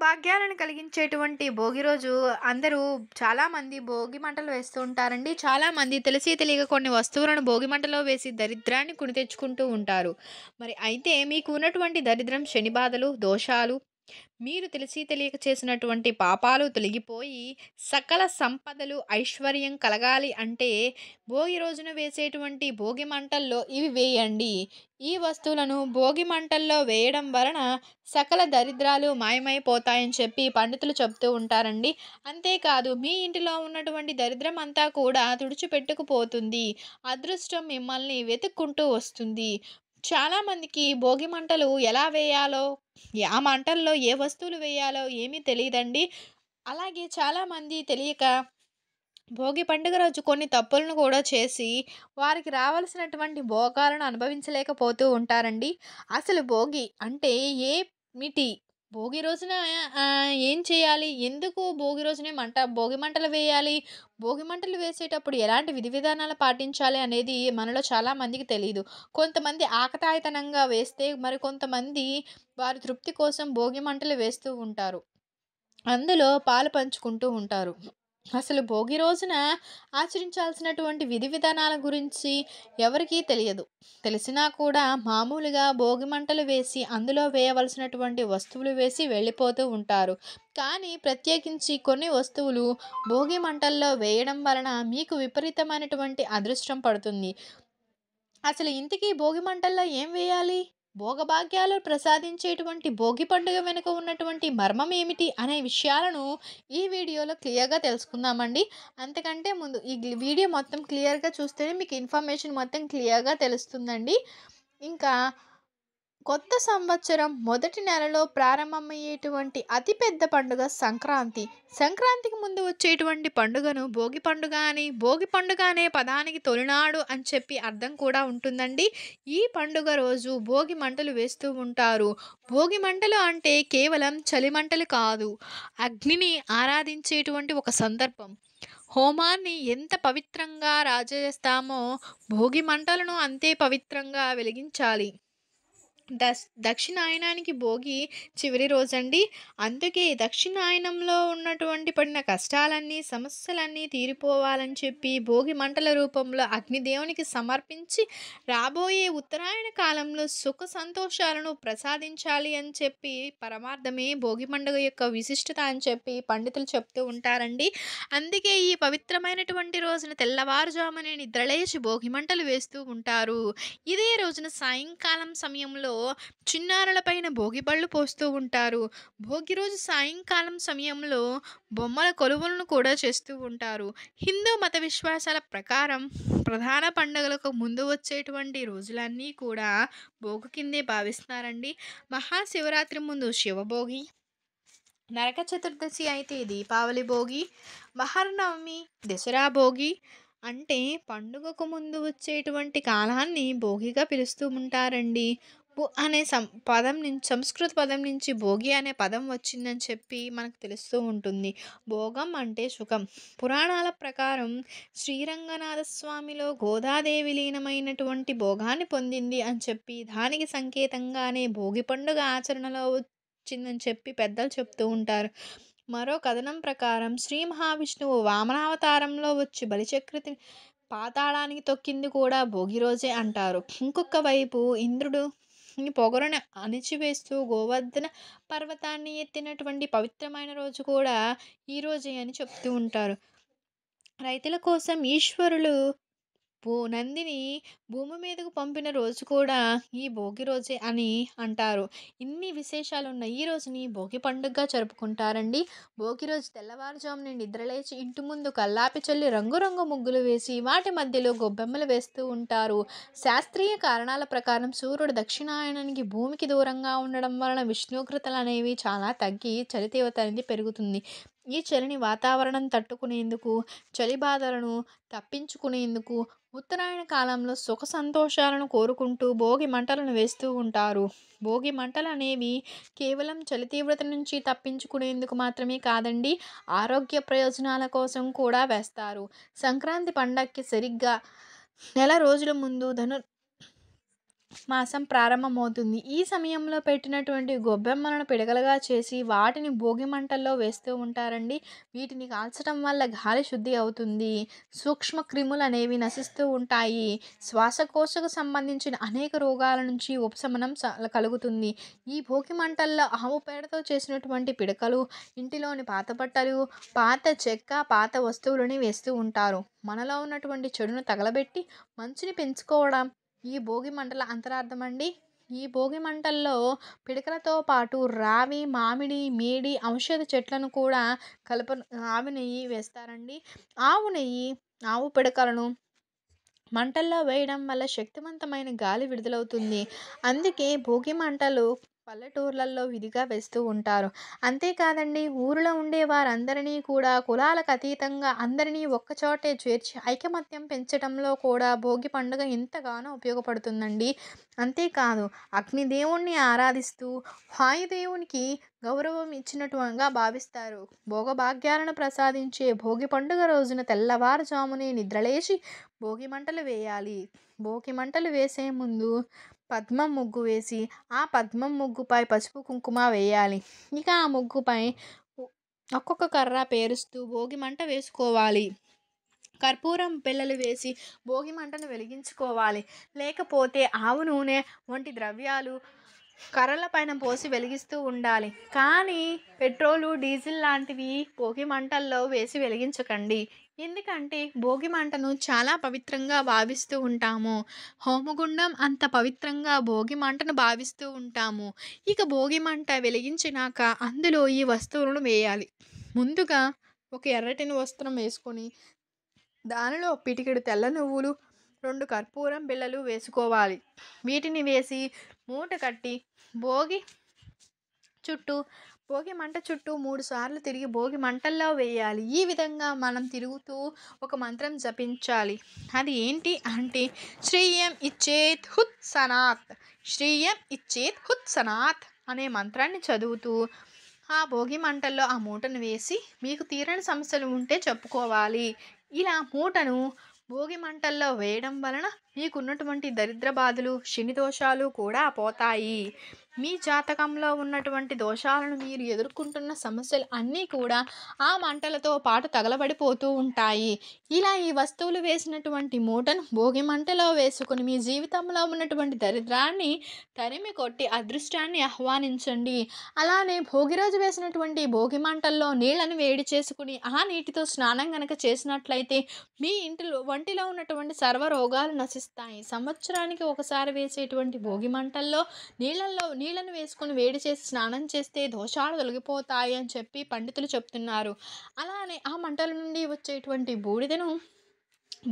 భోగభాగ్యాలను కలిగించేటువంటి భోగి రోజు అందరూ చాలామంది భోగి మంటలు వేస్తూ ఉంటారండి. చాలామంది తెలిసి తెలియక కొన్ని వస్తువులను భోగి మంటలో వేసి దరిద్రాన్ని కొని తెచ్చుకుంటూ ఉంటారు. మరి అయితే మీకు ఉన్నటువంటి దరిద్రం, శని బాధలు, దోషాలు, మీరు తెలిసి తెలియక చేసినటువంటి పాపాలు తొలగిపోయి సకల సంపదలు, ఐశ్వర్యం కలగాలి అంటే భోగి రోజున వేసేటువంటి భోగి మంటల్లో ఇవి వేయండి. ఈ వస్తువులను భోగి మంటల్లో వేయడం వలన సకల దరిద్రాలు మాయమైపోతాయని చెప్పి పండితులు చెప్తూ ఉంటారండి. అంతేకాదు మీ ఇంటిలో ఉన్నటువంటి దరిద్రం అంతా కూడా తుడిచిపెట్టుకుపోతుంది. అదృష్టం మిమ్మల్ని వెతుక్కుంటూ వస్తుంది. చాలామందికి భోగి మంటలు ఎలా వేయాలో, ఆ మంటల్లో ఏ వస్తువులు వేయాలో ఏమీ తెలీదండి. అలాగే చాలామంది తెలియక భోగి పండుగ రోజు కొన్ని తప్పులను కూడా చేసి, వారికి రావాల్సినటువంటి భోగాలను అనుభవించలేకపోతూ ఉంటారండి. అసలు భోగి అంటే ఏమిటి? భోగి రోజున ఏం చేయాలి? ఎందుకు భోగి రోజునే భోగి మంటలు వేయాలి? భోగి మంటలు వేసేటప్పుడు ఎలాంటి విధి విధానాలు పాటించాలి అనేది మనలో చాలా మందికి తెలీదు. కొంతమంది ఆకతాయితనంగా వేస్తే, మరికొంతమంది వారి తృప్తి కోసం భోగి మంటలు వేస్తూ ఉంటారు. అందులో పాలు పంచుకుంటూ ఉంటారు. అసలు భోగి రోజున ఆచరించాల్సినటువంటి విధి విధానాల గురించి ఎవరికీ తెలియదు. తెలిసినా కూడా మామూలుగా భోగి మంటలు వేసి అందులో వేయవలసినటువంటి వస్తువులు వేసి వెళ్ళిపోతూ ఉంటారు. కానీ ప్రత్యేకించి కొన్ని వస్తువులు భోగి మంటల్లో వేయడం వలన మీకు విపరీతమైనటువంటి అదృష్టం పడుతుంది. అసలు ఇంతకీ భోగి మంటల్లో ఏం వేయాలి? భోగభాగ్యాలు ప్రసాదించేటువంటి భోగి పండుగ వెనుక ఉన్నటువంటి మర్మం ఏమిటి అనే విషయాలను ఈ వీడియోలో క్లియర్‌గా తెలుసుకుందామండి. అంతకంటే ముందు వీడియో మొత్తం క్లియర్‌గా చూస్తేనే మీకు ఇన్ఫర్మేషన్ మొత్తం క్లియర్‌గా తెలుస్తుందండి. ఇంకా కొత్త సంవత్సరం మొదటి నెలలో ప్రారంభమయ్యేటువంటి అతిపెద్ద పండుగ సంక్రాంతి. సంక్రాంతికి ముందు వచ్చేటువంటి పండుగను భోగి పండుగ అని, భోగి పండుగ అనే పదానికి తొలినాడు అని చెప్పి అర్థం కూడా ఉంటుందండి. ఈ పండుగ రోజు భోగి మంటలు వేస్తూ ఉంటారు. భోగి మంటలు అంటే కేవలం చలిమంటలు కాదు. అగ్నిని ఆరాధించేటువంటి ఒక సందర్భం. హోమాన్ని ఎంత పవిత్రంగా రాజేస్తామో భోగి మంటలను అంతే పవిత్రంగా వెలిగించాలి. దక్షిణాయనానికి భోగి చివరి రోజండి. అందుకే దక్షిణాయనంలో ఉన్నటువంటి పడిన కష్టాలన్నీ, సమస్యలన్నీ తీరిపోవాలని చెప్పి భోగి మంటల రూపంలో అగ్నిదేవునికి సమర్పించి రాబోయే ఉత్తరాయణ కాలంలో సుఖ సంతోషాలను ప్రసాదించాలి అని చెప్పి పరమార్థమే భోగి పండుగ యొక్క విశిష్టత అని చెప్పి పండితులు చెప్తూ ఉంటారండి. అందుకే ఈ పవిత్రమైనటువంటి రోజున తెల్లవారుజామునే నిద్రలేచి భోగి మంటలు వేస్తూ ఉంటారు. ఇదే రోజున సాయంకాలం సమయంలో చిన్నారుల పైన భోగిపళ్ళు పోస్తూ ఉంటారు. భోగి రోజు సాయంకాలం సమయంలో బొమ్మల కొలువులను కూడా చేస్తూ ఉంటారు. హిందూ మత విశ్వాసాల ప్రకారం ప్రధాన పండుగలకు ముందు వచ్చేటువంటి రోజులన్నీ కూడా భోగి కిందే భావిస్తున్నారండి. మహాశివరాత్రి ముందు శివభోగి, నరక చతుర్దశి అయితే దీపావళి భోగి, మహర్నవమి దసరా భోగి. అంటే పండుగకు ముందు వచ్చేటువంటి కాలాన్ని భోగిగా పిలుస్తూ ఉంటారండి. అనే పదం నుంచి, సంస్కృత పదం నుంచి భోగి అనే పదం వచ్చిందని చెప్పి మనకు తెలుస్తూ ఉంటుంది. భోగం అంటే సుఖం. పురాణాల ప్రకారం శ్రీరంగనాథ స్వామిలో గోదాదేవి లీనమైనటువంటి భోగాన్ని పొందింది అని చెప్పి దానికి సంకేతంగానే భోగి పండుగ ఆచరణలో వచ్చిందని చెప్పి పెద్దలు చెప్తూ ఉంటారు. మరో కథనం ప్రకారం శ్రీ మహావిష్ణువు వామనావతారంలో వచ్చి బలిచక్రవర్తిని పాతాళానికి తొక్కింది కూడా భోగి రోజే అంటారు. ఇంకొక వైపు ఇంద్రుడు పొగరును అణిచివేస్తూ గోవర్ధన పర్వతాన్ని ఎత్తినటువంటి పవిత్రమైన రోజు కూడా ఈ రోజే అని చెప్తూ ఉంటారు. రైతుల కోసం ఈశ్వరులు నందిని భూమి మీదకు పంపిన రోజు కూడా ఈ భోగి రోజే అని అంటారు. ఇన్ని విశేషాలున్న ఈ రోజుని భోగి పండుగగా జరుపుకుంటారండి. భోగి రోజు తెల్లవారుజామున నిద్రలేచి ఇంటి ముందు కల్లాపి చల్లి రంగురంగు ముగ్గులు వేసి వాటి మధ్యలో గొబ్బెమ్మలు వేస్తూ ఉంటారు. శాస్త్రీయ కారణాల ప్రకారం సూర్యుడు దక్షిణాయనానికి భూమికి దూరంగా ఉండడం వలన ఉష్ణోగ్రతలు అనేవి చాలా తగ్గి చలి తీవ్రత అనేది పెరుగుతుంది. ఈ చలిని వాతావరణం తట్టుకునేందుకు, చలి బాధలను తప్పించుకునేందుకు ఉత్తరాయణ కాలంలో సుఖ సంతోషాలను కోరుకుంటూ భోగి మంటలను వేస్తూ ఉంటారు. భోగి మంటలు అనేవి కేవలం చలి తీవ్రత నుంచి తప్పించుకునేందుకు మాత్రమే కాదండి, ఆరోగ్య ప్రయోజనాల కోసం కూడా వేస్తారు. సంక్రాంతి పండగకి సరిగ్గా నెల రోజుల ముందు మాసం ప్రారంభమవుతుంది. ఈ సమయంలో పెట్టినటువంటి గొబ్బెమ్మలను పిడకలుగా చేసి వాటిని భోగి మంటల్లో వేస్తూ ఉంటారండి. వీటిని కాల్చడం వల్ల గాలి శుద్ధి అవుతుంది. సూక్ష్మ క్రిములనేవి నశిస్తూ ఉంటాయి. శ్వాసకోశకు సంబంధించిన అనేక రోగాల నుంచి ఉపశమనం కలుగుతుంది. ఈ భోగి మంటల్లో ఆవు పేడతో చేసినటువంటి పిడకలు, ఇంటిలోని పాత బట్టలు, పాత చెక్క, పాత వస్తువులని వేస్తూ ఉంటారు. మనలో ఉన్నటువంటి చెడును తగలబెట్టి మంచుని పెంచుకోవడం ఈ భోగి మంటల అంతరార్థమండి. ఈ భోగి మంటల్లో పిడకలతో పాటు రావి, మామిడి, మేడి, ఔషధ చెట్లను కూడా కలప ఆవు నెయ్యి వేస్తారండి. ఆవు నెయ్యి, ఆవు పిడకలను మంటల్లో వేయడం వల్ల శక్తివంతమైన గాలి విడుదలవుతుంది. అందుకే భోగి మంటలు పల్లెటూర్లలో విధిగా వేస్తూ ఉంటారు. అంతేకాదండి, ఊరిలో ఉండే వారందరినీ కూడా కులాలకు అతీతంగా అందరినీ ఒక్కచోటే చేర్చి ఐకమత్యం పెంచడంలో కూడా భోగి పండుగ ఎంతగానో ఉపయోగపడుతుందండి. అంతేకాదు, అగ్నిదేవుణ్ణి ఆరాధిస్తూ వాయుదేవునికి గౌరవం ఇచ్చినట్టుగా భావిస్తారు. భోగభాగ్యాలను ప్రసాదించే భోగి పండుగ రోజున తెల్లవారుజామునే నిద్రలేచి భోగి మంటలు వేయాలి. భోగి మంటలు వేసే ముందు పద్మం ముగ్గు వేసి ఆ పద్మం ముగ్గుపై పసుపు కుంకుమ వేయాలి. ఇక ఆ ముగ్గుపై ఒక్కొక్క కర్ర పేరుస్తూ భోగి మంట వేసుకోవాలి. కర్పూరం పిల్లలు వేసి భోగి మంటను వెలిగించుకోవాలి. లేకపోతే ఆవు నూనె వంటి ద్రవ్యాలు కర్రల పైన పోసి వెలిగిస్తూ ఉండాలి. కానీ పెట్రోలు, డీజిల్ లాంటివి భోగి మంటల్లో వేసి వెలిగించకండి. ఎందుకంటే భోగి మంటను చాలా పవిత్రంగా భావిస్తూ ఉంటాము. హోమగుండం అంత పవిత్రంగా భోగి మంటను భావిస్తూ ఉంటాము. ఇక భోగి మంట వెలిగించినాక అందులో ఈ వస్తువులను వేయాలి. ముందుగా ఒక ఎర్రటిని వస్త్రం వేసుకొని దానిలో పిటికెడు తెల్ల నువ్వులు, 2 కర్పూరం బిళ్ళలు వేసుకోవాలి. వీటిని వేసి మూట కట్టి భోగి మంట చుట్టూ 3 సార్లు తిరిగి భోగి మంటల్లో వేయాలి. ఈ విధంగా మనం తిరుగుతూ ఒక మంత్రం జపించాలి. అది ఏంటి అంటే శ్రీయం ఇచ్చేత్ హుత్ సనాత్, శ్రీయం ఇచ్చేత్ హుత్ సనాత్ అనే మంత్రాన్ని చదువుతూ ఆ భోగి మంటల్లో ఆ మూటను వేసి మీకు తీరని సమస్యలు ఉంటే చెప్పుకోవాలి. ఇలా మూటను భోగి మంటల్లో వేయడం వలన మీకున్నటువంటి దరిద్ర బాధలు, శని దోషాలు కూడా పోతాయి. మీ జాతకంలో ఉన్నటువంటి దోషాలను మీరు ఎదుర్కొంటున్న సమస్యలు అన్నీ కూడా ఆ మంటలతో పాటు తగలబడిపోతూ ఉంటాయి. ఇలా ఈ వస్తువులు వేసినటువంటి మూటను భోగి మంటలో వేసుకుని మీ జీవితంలో ఉన్నటువంటి దరిద్రాన్ని తరిమి కొట్టి అదృష్టాన్ని ఆహ్వానించండి. అలానే భోగి రోజు వేసినటువంటి భోగి మంటల్లో నీళ్లను వేడి చేసుకుని ఆ నీటితో స్నానం గనక చేసినట్లయితే మీ ఒంటిలో ఉన్నటువంటి సర్వ రోగాలు నశిస్తాయి. సంవత్సరానికి ఒకసారి వేసేటువంటి భోగి మంటల్లో నీళ్ళను వేసుకొని వేడి చేసి స్నానం చేస్తే దోషాలు తొలగిపోతాయి అని చెప్పి పండితులు చెప్తున్నారు. అలానే ఆ మంటల నుండి వచ్చేటువంటి బూడిదను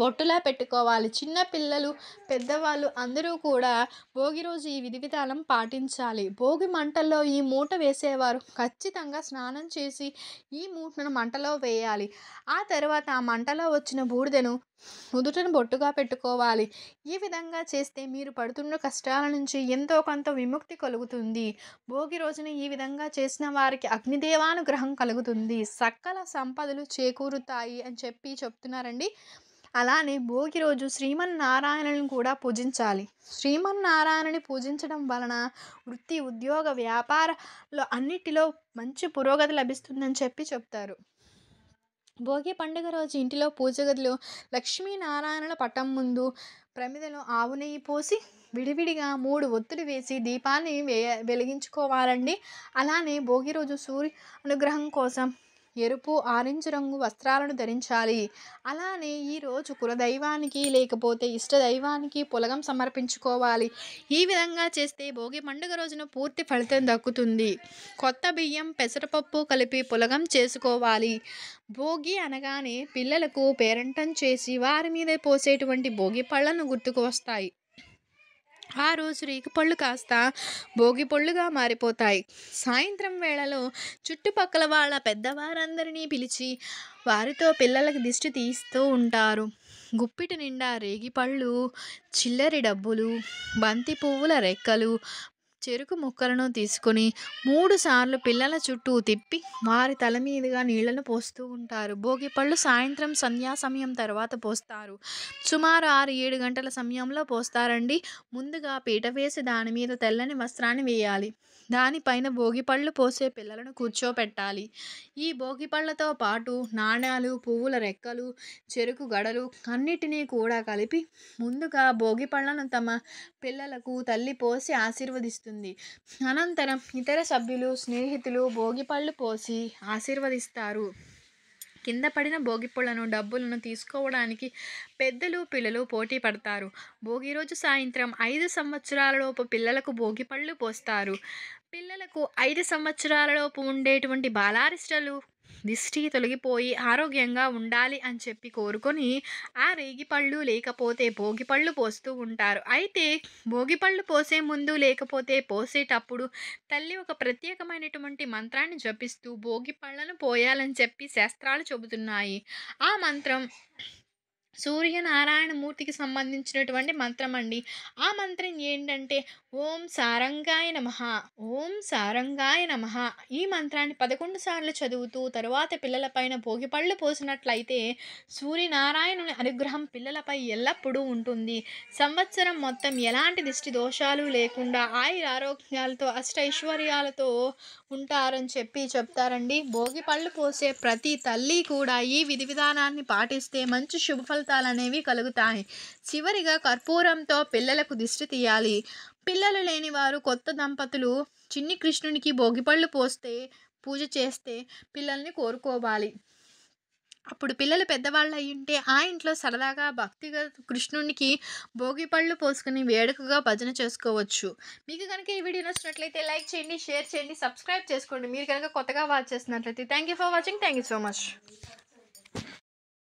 బొట్టులా పెట్టుకోవాలి. చిన్న పిల్లలు, పెద్దవాళ్ళు అందరూ కూడా భోగి రోజు ఈ విధి విధానం పాటించాలి. భోగి మంటల్లో ఈ మూట వేసేవారు ఖచ్చితంగా స్నానం చేసి ఈ మూటను మంటలో వేయాలి. ఆ తర్వాత ఆ మంటలో వచ్చిన బూడిదను నుదుటను బొట్టుగా పెట్టుకోవాలి. ఈ విధంగా చేస్తే మీరు పడుతున్న కష్టాల నుంచి ఎంతో కొంత విముక్తి కలుగుతుంది. భోగి రోజున ఈ విధంగా చేసిన వారికి అగ్నిదేవానుగ్రహం కలుగుతుంది, సకల సంపదలు చేకూరుతాయి అని చెప్పి చెప్తున్నారండి. అలానే భోగి రోజు శ్రీమన్నారాయణను కూడా పూజించాలి. శ్రీమన్నారాయణని పూజించడం వలన వృత్తి, ఉద్యోగ, వ్యాపారాల్లో అన్నిటిలో మంచి పురోగతి లభిస్తుందని చెప్పి చెప్తారు. భోగి పండుగ రోజు ఇంటిలో పూజ గదిలో లక్ష్మీనారాయణల పటం ముందు ప్రమిదలో ఆవు నెయ్యి పోసి విడివిడిగా 3 ఒత్తులు వేసి దీపాన్ని వెలిగించుకోవాలండి. అలానే భోగి రోజు సూర్య అనుగ్రహం కోసం ఎరుపు, ఆరెంజ్ రంగు వస్త్రాలను ధరించాలి. అలానే ఈరోజు కులదైవానికి లేకపోతే ఇష్టదైవానికి పులగం సమర్పించుకోవాలి. ఈ విధంగా చేస్తే భోగి పండుగ రోజున పూర్తి ఫలితం దక్కుతుంది. కొత్త బియ్యం, పెసరపప్పు కలిపి పులగం చేసుకోవాలి. భోగి అనగానే పిల్లలకు పేరంటం చేసి వారి మీద పోసేటువంటి భోగి పళ్ళను గుర్తుకు వస్తాయి. ఆ రోజు రేగిపళ్ళు కాస్త భోగి పళ్ళుగా మారిపోతాయి. సాయంత్రం వేళలో చుట్టుపక్కల వాళ్ళ పెద్దవారందరినీ పిలిచి వారితో పిల్లలకి దిష్టి తీస్తూ ఉంటారు. గుప్పిటి నిండా రేగిపళ్ళు, చిల్లరి డబ్బులు, బంతి పువ్వుల రెక్కలు, చెరుకు ముక్కలను తీసుకొని 3 సార్లు పిల్లల చుట్టూ తిప్పి వారి తల మీదుగా నీళ్లను పోస్తూ ఉంటారు. భోగిపళ్ళు సాయంత్రం సంధ్యా సమయం తర్వాత పోస్తారు. సుమారు 6, 7 గంటల సమయంలో పోస్తారండి. ముందుగా పీట వేసి దాని మీద తెల్లని వస్త్రాన్ని వేయాలి. దానిపైన భోగిపళ్ళు పోసే పిల్లలను కూర్చోపెట్టాలి. ఈ భోగిపళ్ళతో పాటు నాణాలు, పువ్వుల రెక్కలు, చెరుకు గడలు అన్నిటినీ కూడా కలిపి ముందుగా భోగిపళ్ళను తమ పిల్లలకు తల్లి పోసి ఆశీర్వదిస్తుంది. అనంతరం ఇతర సభ్యులు, స్నేహితులు భోగిపళ్ళు పోసి ఆశీర్వదిస్తారు. కింద పడిన భోగిపళ్ళను, డబ్బులను తీసుకోవడానికి పెద్దలు, పిల్లలు పోటీ పడతారు. భోగి రోజు సాయంత్రం 5 సంవత్సరాలలోపు పిల్లలకు భోగిపళ్ళు పోస్తారు. పిల్లలకు 5 సంవత్సరాలలోపు ఉండేటువంటి బాలారిష్టలు దిష్టి తొలగిపోయి ఆరోగ్యంగా ఉండాలి అని చెప్పి కోరుకొని ఆ రేగిపళ్ళు లేకపోతే భోగిపళ్ళు పోస్తూ ఉంటారు. అయితే భోగిపళ్ళు పోసే ముందు లేకపోతే పోసేటప్పుడు తల్లి ఒక ప్రత్యేకమైనటువంటి మంత్రాన్ని జపిస్తూ భోగిపళ్ళను పోయాలని చెప్పి శాస్త్రాలు చెబుతున్నాయి. ఆ మంత్రం సూర్యనారాయణమూర్తికి సంబంధించినటువంటి మంత్రం అండి. ఆ మంత్రం ఏంటంటే ఓం సారంగాయ నమః, ఓం సారంగాయ నమః. ఈ మంత్రాన్ని 11 సార్లు చదువుతూ తరువాత పిల్లలపైన భోగిపళ్ళు పోసినట్లయితే సూర్యనారాయణుని అనుగ్రహం పిల్లలపై ఎల్లప్పుడూ ఉంటుంది. సంవత్సరం మొత్తం ఎలాంటి దిష్టి దోషాలు లేకుండా ఆయురారోగ్యాలతో అష్టైశ్వర్యాలతో ఉంటారని చెప్పి చెప్తారండి. భోగిపళ్ళు పోసే ప్రతి తల్లి కూడా ఈ విధి విధానాన్ని పాటిస్తే మంచి శుభ ఫలితాలు అనేవి కలుగుతాయి. చివరిగా కర్పూరంతో పిల్లలకు దిష్టి తీయాలి. పిల్లలు లేని వారు కొత్త దంపతులు చిన్ని కృష్ణునికి భోగిపళ్ళు పోస్తే పూజ చేస్తే పిల్లల్ని కోరుకోవాలి. అప్పుడు పిల్లలు పెద్దవాళ్ళు అయ్యుంటే ఆ ఇంట్లో సరదాగా భక్తిగా కృష్ణునికి భోగిపళ్ళు పోసుకుని వేడుకగా భజన చేసుకోవచ్చు. మీకు కనుక ఈ వీడియో నచ్చినట్లయితే లైక్ చేయండి, షేర్ చేయండి, సబ్స్క్రైబ్ చేసుకోండి. మీరు కనుక కొత్తగా వాచ్ చేస్తున్నట్లయితే thank you for watching. Thank you so much.